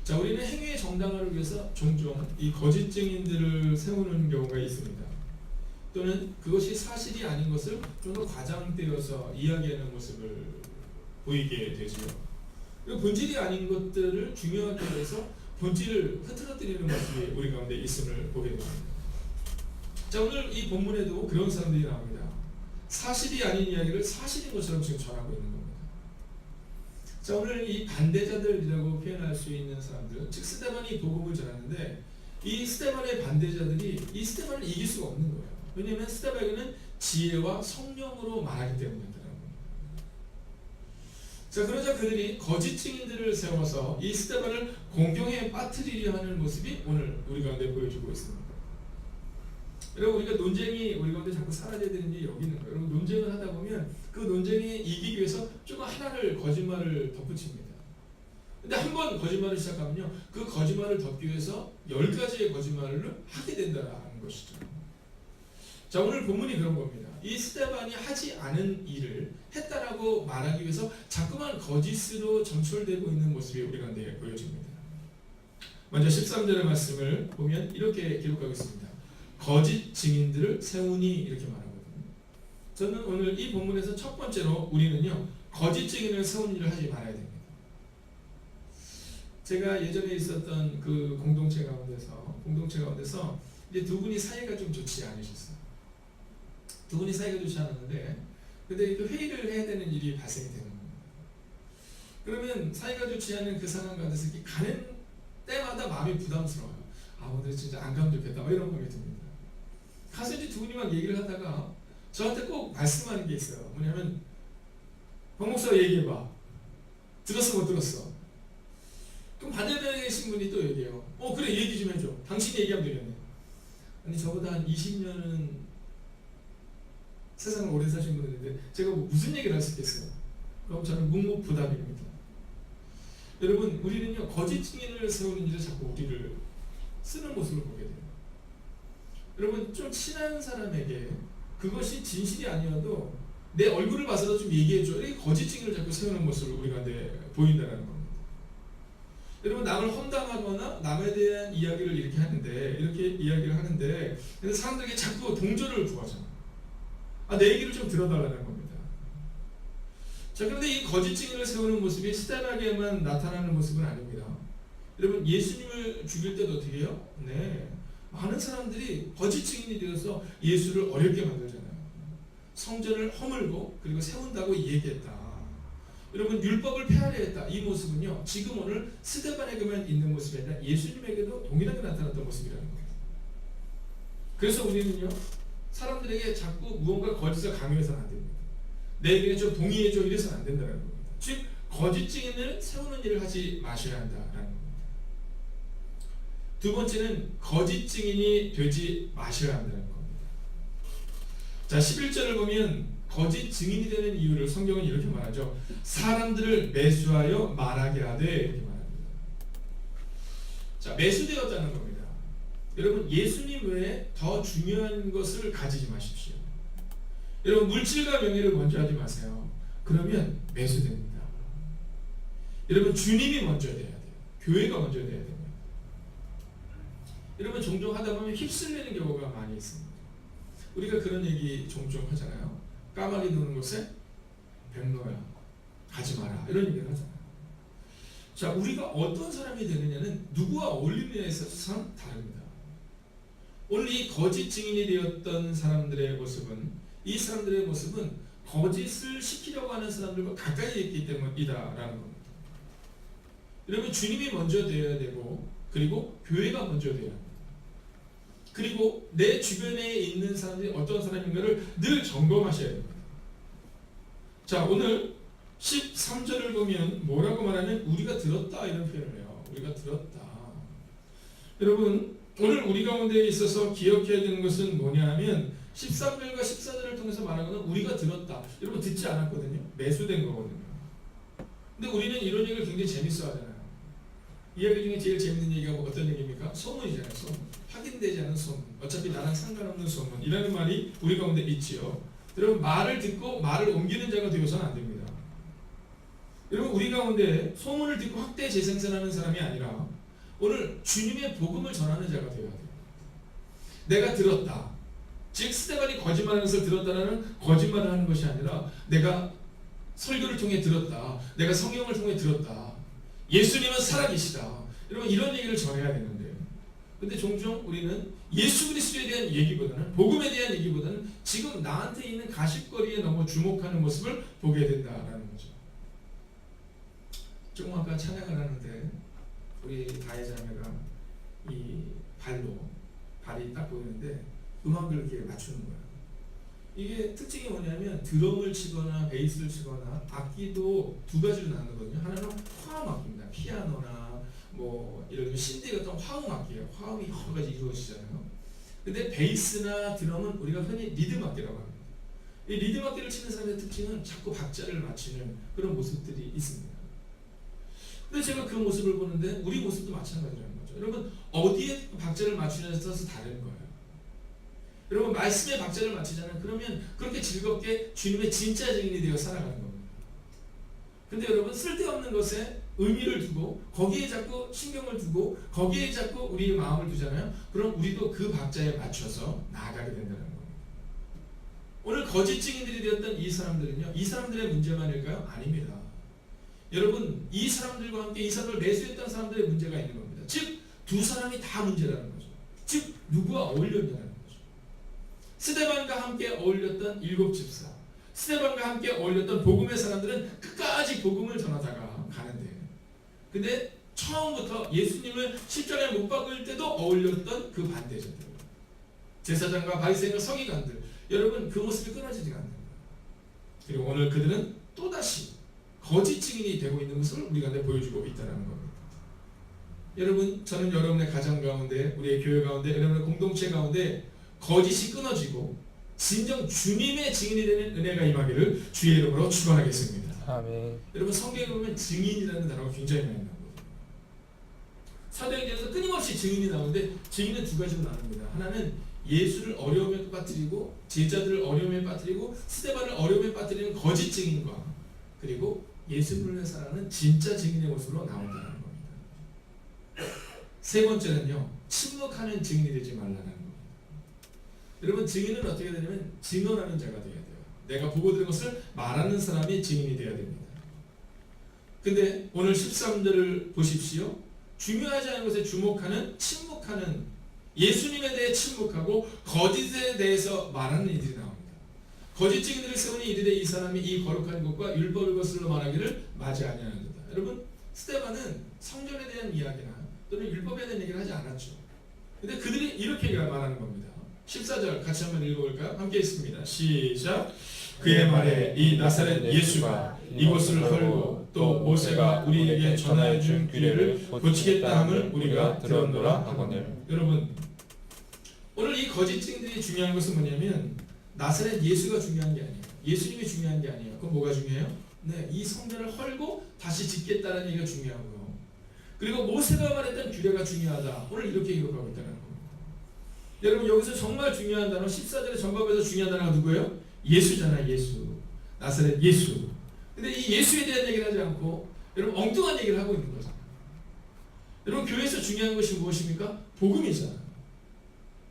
자, 우리는 행위의 정당화를 위해서 종종 이 거짓 증인들을 세우는 경우가 있습니다. 또는 그것이 사실이 아닌 것을 좀 더 과장되어서 이야기하는 모습을 보이게 되지요. 그리고 본질이 아닌 것들을 중요하게 해서 본질을 흐트러뜨리는 모습이 우리 가운데 있음을 보게 됩니다. 자, 오늘 이 본문에도 그런 사람들이 나옵니다. 사실이 아닌 이야기를 사실인 것처럼 지금 전하고 있는 겁니다. 자, 오늘 이 반대자들이라고 표현할 수 있는 사람들, 즉 스데반이 복음을 전하는데 이 스데반의 반대자들이 이 스데반을 이길 수가 없는 거예요. 왜냐하면 스데반에게는 지혜와 성령으로 말하기 때문이라는 겁니다. 자, 그러자 그들이 거짓 증인들을 세워서 이 스데반을 공경에 빠뜨리려 하는 모습이 오늘 우리 가운데 보여주고 있습니다. 여러분, 우리가 논쟁이 우리 가운데 자꾸 사라져야 되는 게 여기 있는 거예요. 여러분, 논쟁을 하다 보면 그 논쟁이 이기기 위해서 조금 하나를 거짓말을 덧붙입니다. 근데 한 번 거짓말을 시작하면요, 그 거짓말을 덮기 위해서 10가지의 거짓말을 하게 된다는 것이죠. 자, 오늘 본문이 그런 겁니다. 이 스데반이 하지 않은 일을 했다라고 말하기 위해서 자꾸만 거짓으로 점철되고 있는 모습이 우리 가운데 보여집니다. 먼저 13절의 말씀을 보면 이렇게 기록하고 있습니다. 거짓 증인들을 세우니 이렇게 말하거든요. 저는 오늘 이 본문에서 첫 번째로 우리는요, 거짓 증인을 세우는 일을 하지 말아야 됩니다. 제가 예전에 있었던 그 공동체 가운데서 이제 두 분이 사이가 좀 좋지 않으셨어요. 두 분이 사이가 좋지 않았는데, 근데 회의를 해야 되는 일이 발생이 되는 겁니다. 그러면 사이가 좋지 않은 그 상황 가운데서 이렇게 가는 때마다 마음이 부담스러워요. 아, 오늘 진짜 안 가면 좋겠다, 뭐 이런 마음이 듭니다. 가서 이제 두 분이 막 얘기를 하다가 저한테 꼭 말씀하는 게 있어요. 뭐냐면, 박 목사 얘기해봐. 들었어, 못 들었어? 그럼 반대편에 계신 분이 또 얘기해요. 그래, 얘기 좀 해줘. 당신이 얘기하면 되겠네. 아니, 저보다 한 20년은 세상을 오래 사신 분인데 제가 무슨 얘기를 할 수 있겠어요? 그럼 저는 묵묵부답입니다. 여러분, 우리는요, 거짓 증인을 세우는 일에 자꾸 우리를 쓰는 모습을 보게 돼요. 여러분, 좀 친한 사람에게 그것이 진실이 아니어도 내 얼굴을 봐서도 좀 얘기해줘. 이렇게 거짓 증인을 자꾸 세우는 모습을 우리가 보인다는 겁니다. 여러분, 남을 험담하거나 남에 대한 이야기를 이렇게 이야기를 하는데 근데 사람들에게 자꾸 동조를 구하잖아요. 내 얘기를 좀 들어달라는 겁니다. 자, 그런데 이 거짓 증인을 세우는 모습이 스데반에게만 나타나는 모습은 아닙니다. 여러분, 예수님을 죽일 때도 어떻게 해요? 네, 많은 사람들이 거짓 증인이 되어서 예수를 어렵게 만들잖아요. 성전을 허물고 그리고 세운다고 얘기했다. 여러분, 율법을 폐하려 했다. 이 모습은요, 지금 오늘 스데반에게만 있는 모습이 아니라 예수님에게도 동일하게 나타났던 모습이라는 거예요. 그래서 우리는요, 사람들에게 자꾸 무언가 거짓을 강요해서는 안 됩니다. 내 얘기에 좀 동의해줘 이래서는 안 된다는 겁니다. 즉, 거짓 증인을 세우는 일을 하지 마셔야 한다라는 겁니다. 두 번째는 거짓 증인이 되지 마셔야 한다는 겁니다. 자, 11절을 보면 거짓 증인이 되는 이유를 성경은 이렇게 말하죠. 사람들을 매수하여 말하게 하되 이렇게 말합니다. 자, 매수되었다는 겁니다. 여러분, 예수님 외에 더 중요한 것을 가지지 마십시오. 여러분, 물질과 명예를 먼저 하지 마세요. 그러면 매수됩니다. 여러분, 주님이 먼저 돼야 돼요. 교회가 먼저 돼야 됩니다. 여러분, 종종 하다 보면 휩쓸리는 경우가 많이 있습니다. 우리가 그런 얘기 종종 하잖아요. 까마귀 노는 곳에 백로야 가지 마라, 이런 얘기를 하잖아요. 자, 우리가 어떤 사람이 되느냐는 누구와 어울리느냐에 있어서 다릅니다. 오늘 이 거짓 증인이 되었던 사람들의 모습은, 이 사람들의 모습은 거짓을 시키려고 하는 사람들과 가까이 있기 때문이다라는 겁니다. 여러분, 주님이 먼저 되어야 되고, 그리고 교회가 먼저 되어야 합니다. 그리고 내 주변에 있는 사람들이 어떤 사람인가를 늘 점검하셔야 됩니다. 자, 오늘 13절을 보면 뭐라고 말하면 우리가 들었다, 이런 표현을 해요. 우리가 들었다. 여러분, 오늘 우리 가운데 있어서 기억해야 되는 것은 뭐냐 하면 13절과 14절을 통해서 말하는 것은 우리가 들었다. 여러분, 듣지 않았거든요. 매수된 거거든요. 근데 우리는 이런 얘기를 굉장히 재밌어 하잖아요. 이야기 중에 제일 재밌는 얘기가 어떤 얘기입니까? 소문이잖아요. 소문. 확인되지 않은 소문. 어차피 나랑 상관없는 소문. 이라는 말이 우리 가운데 있지요. 여러분, 말을 듣고 말을 옮기는 자가 되어서는 안 됩니다. 여러분 우리 가운데 소문을 듣고 확대 재생산하는 사람이 아니라 오늘 주님의 복음을 전하는 자가 되어야 돼요. 내가 들었다. 즉 스데반이 거짓말하는 것을 들었다는 거짓말을 하는 것이 아니라 내가 설교를 통해 들었다. 내가 성경을 통해 들었다. 예수님은 살아계시다. 여러분 이런 얘기를 전해야 되는데 근데 종종 우리는 예수 그리스도에 대한 얘기보다는 복음에 대한 얘기보다는 지금 나한테 있는 가십거리에 너무 주목하는 모습을 보게 된다라는 거죠. 조금 아까 찬양을 하는데 우리 다혜자매가 이 발이 딱 보이는데 음악을 이렇게 맞추는 거예요. 이게 특징이 뭐냐면 드럼을 치거나 베이스를 치거나 악기도 두 가지로 나누거든요. 하나는 화음 악기입니다. 피아노나 뭐 이런 신디 같은 화음 악기예요. 화음이 여러 가지 이루어지잖아요. 근데 베이스나 드럼은 우리가 흔히 리듬 악기라고 합니다. 이 리듬 악기를 치는 사람의 특징은 자꾸 박자를 맞추는 그런 모습들이 있습니다. 근데 제가 그 모습을 보는데 우리 모습도 마찬가지라는 거죠. 여러분 어디에 박자를 맞추냐에 따라서 다른 거예요. 여러분 말씀에 박자를 맞추잖아요. 그러면 그렇게 즐겁게 주님의 진짜 증인이 되어 살아가는 겁니다. 근데 여러분 쓸데없는 것에 의미를 두고 거기에 자꾸 신경을 두고 거기에 자꾸 우리의 마음을 두잖아요. 그럼 우리도 그 박자에 맞춰서 나아가게 된다는 겁니다. 오늘 거짓 증인들이 되었던 이 사람들은요. 이 사람들의 문제만일까요? 아닙니다. 여러분 이 사람들과 함께 이 사람을 매수했던 사람들의 문제가 있는 겁니다. 즉 두 사람이 다 문제라는 거죠. 즉 누구와 어울렸냐는 거죠. 스데반과 함께 어울렸던 일곱 집사, 스데반과 함께 어울렸던 복음의 사람들은 끝까지 복음을 전하다가 가는데 근데 처음부터 예수님을 십자가에 못 박을 때도 어울렸던 그 반대자들, 제사장과 바리새인과 서기관들, 여러분 그 모습이 끊어지지가 않는 거예요. 그리고 오늘 그들은 또다시 거짓 증인이 되고 있는 것을 우리가 보여주고 있다는 겁니다. 여러분 저는 여러분의 가정 가운데 우리의 교회 가운데 여러분의 공동체 가운데 거짓이 끊어지고 진정 주님의 증인이 되는 은혜가 임하기를 주의 이름으로 축원하겠습니다. 아멘. 여러분 성경에 보면 증인이라는 단어가 굉장히 많이 나오거든요. 사도행전에서 끊임없이 증인이 나오는데 증인은 두 가지로 나눕니다. 하나는 예수를 어려움에 빠뜨리고 제자들을 어려움에 빠뜨리고 스데반을 어려움에 빠뜨리는 거짓 증인과 그리고 예수를 위해 살아가는 진짜 증인의 모습으로 나온다는 겁니다. 세 번째는요. 침묵하는 증인이 되지 말라는 겁니다. 여러분 증인은 어떻게 되냐면 증언하는 자가 되어야 돼요. 내가 보고 들은 것을 말하는 사람이 증인이 되어야 됩니다. 근데 오늘 13절을 보십시오. 중요하지 않은 것에 주목하는 침묵하는 예수님에 대해 침묵하고 거짓에 대해서 말하는 이들이 나옵니다. 거짓 증인들을 세우니 이르되 이 사람이 이 거룩한 것과 율법의 것으로 말하기를 마지 아니하는도다. 여러분 스데반은 성전에 대한 이야기나 또는 율법에 대한 얘기를 하지 않았죠. 근데 그들이 이렇게 말하는 겁니다. 14절 같이 한번 읽어볼까요? 함께 읽습니다. 시작. 그의 말에 이 나사렛 예수가 이곳을 헐고 또 모세가 우리에게 전하여 준 규례를 고치겠다 함을 우리가 들었노라 하거늘. 여러분 오늘 이 거짓 증인들이 중요한 것은 뭐냐면 나사렛 예수가 중요한 게 아니에요. 예수님이 중요한 게 아니에요. 그럼 뭐가 중요해요? 네, 이 성전을 헐고 다시 짓겠다는 얘기가 중요하고요. 그리고 모세가 말했던 규례가 중요하다. 오늘 이렇게 기록하고 있다는 겁니다. 여러분 여기서 정말 중요한 단어 14절의 전법에서 중요한 단어가 누구예요? 예수잖아요. 예수. 나사렛 예수. 근데 이 예수에 대한 얘기를 하지 않고 여러분 엉뚱한 얘기를 하고 있는 거잖아요. 여러분 교회에서 중요한 것이 무엇입니까? 복음이잖아요.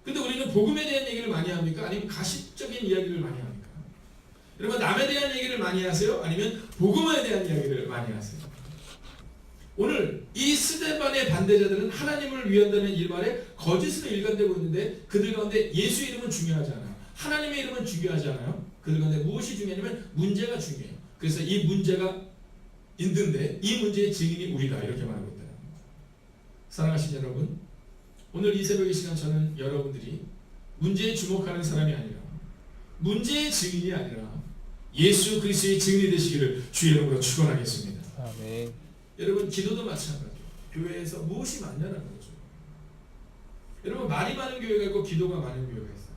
근데 우리는 복음에 대한 얘기를 많이 합니까? 아니면 가십적인 이야기를 많이 합니까? 여러분 남에 대한 얘기를 많이 하세요? 아니면 복음에 대한 이야기를 많이 하세요? 오늘 이 스데반의 반대자들은 하나님을 위한다는 일말에 거짓으로 일관되고 있는데 그들 가운데 예수 이름은 중요하지 않아요. 하나님의 이름은 중요하지 않아요. 그들 가운데 무엇이 중요하냐면 문제가 중요해요. 그래서 이 문제가 있는데 이 문제의 증인이 우리다 이렇게 말하고 있다. 사랑하신 여러분, 오늘 이 새벽 이 시간 저는 여러분들이 문제에 주목하는 사람이 아니라 문제의 증인이 아니라 예수 그리스도의 증인이 되시기를 주의 이름으로 축원하겠습니다. 아멘. 여러분 기도도 마찬가지죠. 교회에서 무엇이 많냐는 거죠. 여러분 말이 많은 교회가 있고 기도가 많은 교회가 있어요.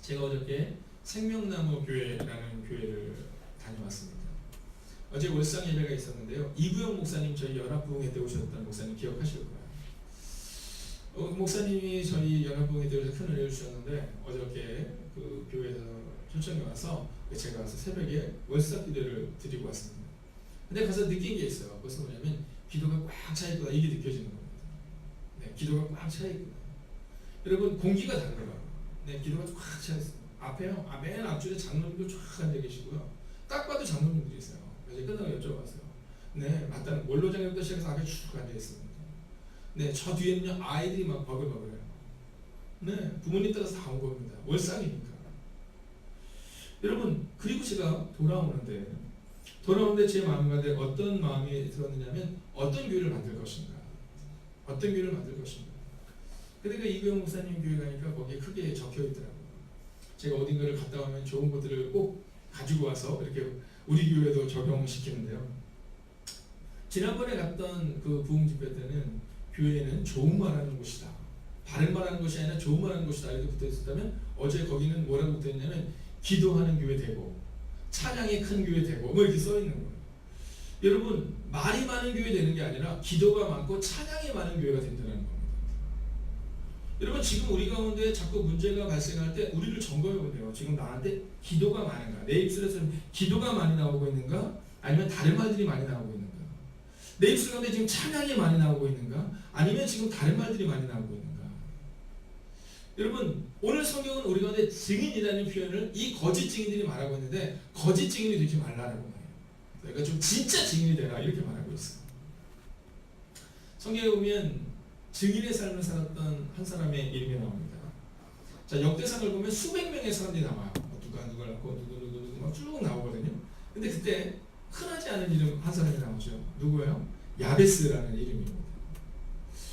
제가 어저께 생명나무 교회라는 교회를 다녀왔습니다. 어제 월상 예배가 있었는데요. 이구영 목사님 저희 연합부흥회 때 오셨던 목사님 기억하실 거예요. 목사님이 저희 연합부흥회 때 큰 은혜를 주셨는데 어저께 그 교회에서 초청이 와서 제가 와서 새벽에 월삭 기도를 드리고 왔습니다. 근데 가서 느낀 게 있어요. 그것은 뭐냐면 기도가 꽉 차 있구나 이게 느껴지는 겁니다. 네, 기도가 꽉 차 있구나. 여러분 공기가 다르더라고요. 네, 기도가 꽉 차 있어요. 앞에요. 맨 앞줄에 장로님도 쫙 앉아 계시고요. 딱 봐도 장로님들이 있어요. 그래서 끝나고 여쭤봤어요. 네, 맞다는 원로장님부터 시작해서 앞에 쭉 앉아 있습니다. 네, 저 뒤에는요 아이들이 막 버글버글해요. 네, 부모님 따라서 다 온 겁니다. 월상이니까. 여러분, 그리고 제가 돌아오는데 제 마음 가운데 어떤 마음이 들었느냐면 어떤 교회를 만들 것인가, 어떤 교회를 만들 것인가. 그러니까 이병 목사님 교회 가니까 거기에 크게 적혀 있더라고요. 제가 어딘가를 갔다 오면 좋은 것들을 꼭 가지고 와서 이렇게 우리 교회도 적용시키는데요. 지난번에 갔던 그 부흥 집회 때는 교회는 좋은 말하는 곳이다, 바른 말하는 것이 아니라 좋은 말하는 곳이다 이렇게 붙어 있었다면, 어제 거기는 뭐라고 붙어 있냐면 기도하는 교회 되고 찬양이 큰 교회 되고 뭐 이렇게 써 있는 거예요. 여러분, 말이 많은 교회 되는 게 아니라 기도가 많고 찬양이 많은 교회가 된다는 겁니다. 여러분, 지금 우리 가운데 자꾸 문제가 발생할 때 우리를 점검해 보세요. 지금 나한테 기도가 많은가, 내 입술에서 기도가 많이 나오고 있는가, 아니면 다른 말들이 많이 나오고 있는가, 내 입술 가운데 지금 찬양이 많이 나오고 있는가, 아니면 지금 다른 말들이 많이 나오고 있는가. 여러분, 오늘 성경은 우리 가운데 증인이라는 표현을 이 거짓 증인들이 말하고 있는데 거짓 증인이 되지 말라라고 말해요. 그러니까 좀 진짜 증인이 되라 이렇게 말하고 있어요. 성경에 보면 증인의 삶을 살았던 한 사람의 이름이 나옵니다. 자, 역대상을 보면 수백 명의 사람들이 나와요. 누가 누굴 낳고 누구 막 쭉 나오거든요. 근데 그때 흔하지 않은 이름 한 사람이 나오죠. 누구예요? 야베스라는 이름입니다.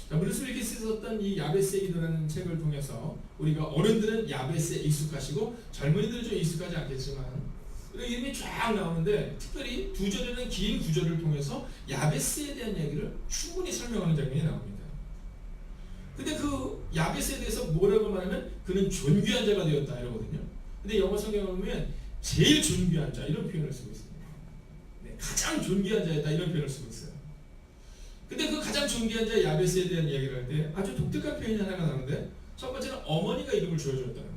자, 브루스 윌키스 썼던 이 야베스의 기도라는 책을 통해서 우리가 어른들은 야베스에 익숙하시고 젊은이들은 좀 익숙하지 않겠지만 이름이 쫙 나오는데, 특별히 두 절에는 긴 구절을 통해서 야베스에 대한 얘기를 충분히 설명하는 장면이 나옵니다. 근데 그 야베스에 대해서 뭐라고 말하면 그는 존귀한 자가 되었다 이러거든요. 근데 영어 성경을 보면 제일 존귀한 자 이런 표현을 쓰고 있습니다. 네, 가장 존귀한 자였다 이런 표현을 쓰고 있어요. 근데 그 가장 존귀한 자 야베스에 대한 이야기를 할 때 아주 독특한 표현이 하나가 나오는데, 첫 번째는 어머니가 이름을 지어줬다는 겁니다.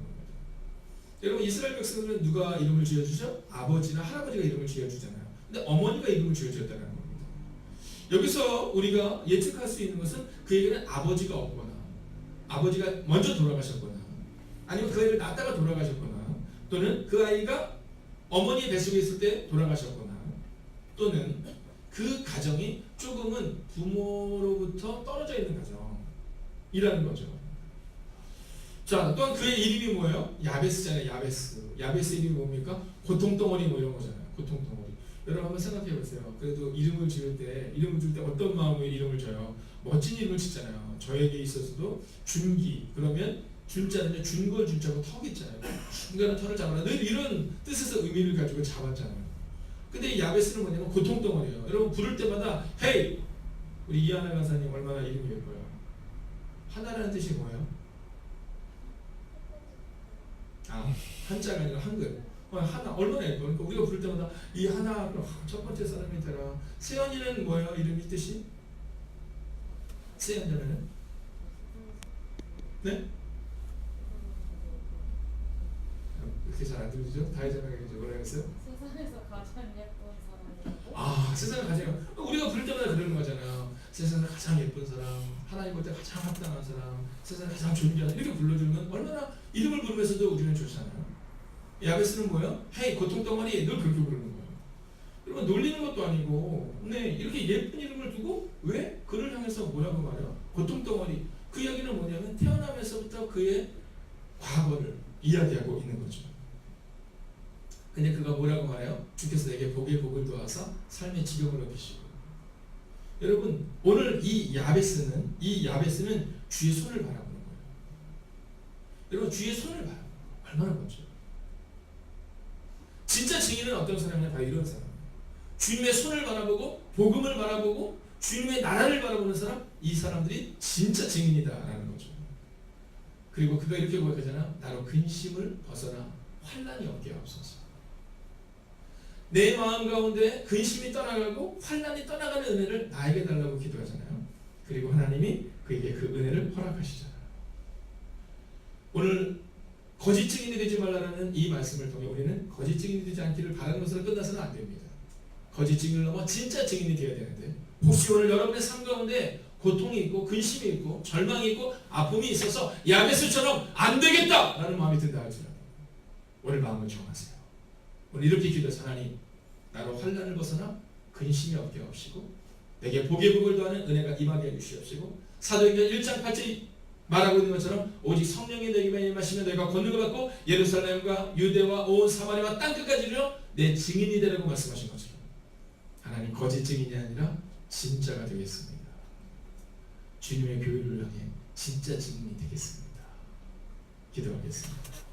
여러분, 이스라엘 백성들은 누가 이름을 지어주죠? 아버지나 할아버지가 이름을 지어주잖아요. 근데 어머니가 이름을 지어줬다는 겁니다. 여기서 우리가 예측할 수 있는 것은 그에게는 아버지가 없거나, 아버지가 먼저 돌아가셨거나, 아니면 그 아이를 낳다가 돌아가셨거나, 또는 그 아이가 어머니의 뱃속에 있을 때 돌아가셨거나, 또는 그 가정이 조금은 부모로부터 떨어져 있는 가정이라는 거죠. 자, 또한 그의 이름이 뭐예요? 야베스잖아요. 야베스 이름이 뭡니까? 고통덩어리 뭐 이런 거잖아요. 고통덩어리. 여러분 한번 생각해 보세요. 그래도 이름을 지을 때 어떤 마음으로 이름을 줘요? 멋진 이름을 짓잖아요. 저에게 있어서도 준기, 그러면 준자는요, 준걸 준자고 턱 있잖아요. 중간에 털을 잡아라, 늘 이런 뜻에서 의미를 가지고 잡았잖아요. 근데 이 야베스는 뭐냐면 고통덩어리예요. 여러분 부를 때마다 헤이, 우리 이하나 강사님 얼마나 이름이 예뻐요. 하나라는 뜻이 뭐예요? 한자가 아니라 한글. 하나 얼마나 예뻐. 그러니까 우리가 부를 때마다 이 하나 첫 번째 사람이 되라. 세연이는 뭐예요? 이름이 뜻이? 세연자면은? 네? 이렇게 잘 안 들리죠? 다이자나가 뭐라 그랬어요? 세상에서 가장 예쁜 사람이라고? 세상에 가장, 우리가 부를 때마다 그러는 거잖아요. 세상에 가장 예쁜 사람, 하나님 볼 때 가장 합당한 사람, 세상에 가장 존귀한, 이렇게 불러주면 얼마나 이름을 부르면서도 우리는 좋잖아요. 야베스는 뭐예요? 헤이 고통덩어리, 늘 그렇게 부르는 거예요. 여러분, 놀리는 것도 아니고, 네, 이렇게 예쁜 이름을 두고 왜 그를 향해서 뭐라고 말해요? 고통덩어리. 그 이야기는 뭐냐면 태어나면서부터 그의 과거를 이야기하고 있는 거죠. 근데 그가 뭐라고 말해요? 주께서 내게 복의 복을 도와서 삶의 지경을 얻으시고. 여러분, 오늘 이 야베스는 주의 손을 바라보는 거예요. 여러분, 주의 손을 봐요. 얼마나 멋져요. 진짜 증인은 어떤 사람이냐? 바로 이런 사람. 주님의 손을 바라보고 복음을 바라보고 주님의 나라를 바라보는 사람, 이 사람들이 진짜 증인이다라는 거죠. 그리고 그가 이렇게 고백하잖아. 나로 근심을 벗어나 환난이 없게 하옵소서. 내 마음 가운데 근심이 떠나가고 환난이 떠나가는 은혜를 나에게 달라고 기도하잖아요. 그리고 하나님이 그에게 그 은혜를 허락하시잖아요. 오늘 거짓 증인이 되지 말라는 이 말씀을 통해 우리는 거짓 증인이 되지 않기를 바라는 것으로 끝나서는 안 됩니다. 거짓 증인을 넘어 진짜 증인이 되어야 되는데, 혹시 오늘 여러분의 삶 가운데 고통이 있고 근심이 있고 절망이 있고 아픔이 있어서 야베스처럼 안 되겠다라는 마음이 든다 할지라도 오늘 마음을 정하세요. 오늘 이렇게 기도해서 하나님, 나로 환난을 벗어나 근심이 없게 하옵시고 내게 복의 복을 더하는 은혜가 임하게 해주시옵시고, 사도행전 1장 8절이 말하고 있는 것처럼 오직 성령이 너에게만 임하시면 너희가 권능을 받고 예루살렘과 유대와 온 사마리아와 땅끝까지 이르러 내 증인이 되라고 말씀하신 것처럼 하나님, 거짓 증인이 아니라 진짜가 되겠습니다. 주님의 교회를 향해 진짜 증인이 되겠습니다. 기도하겠습니다.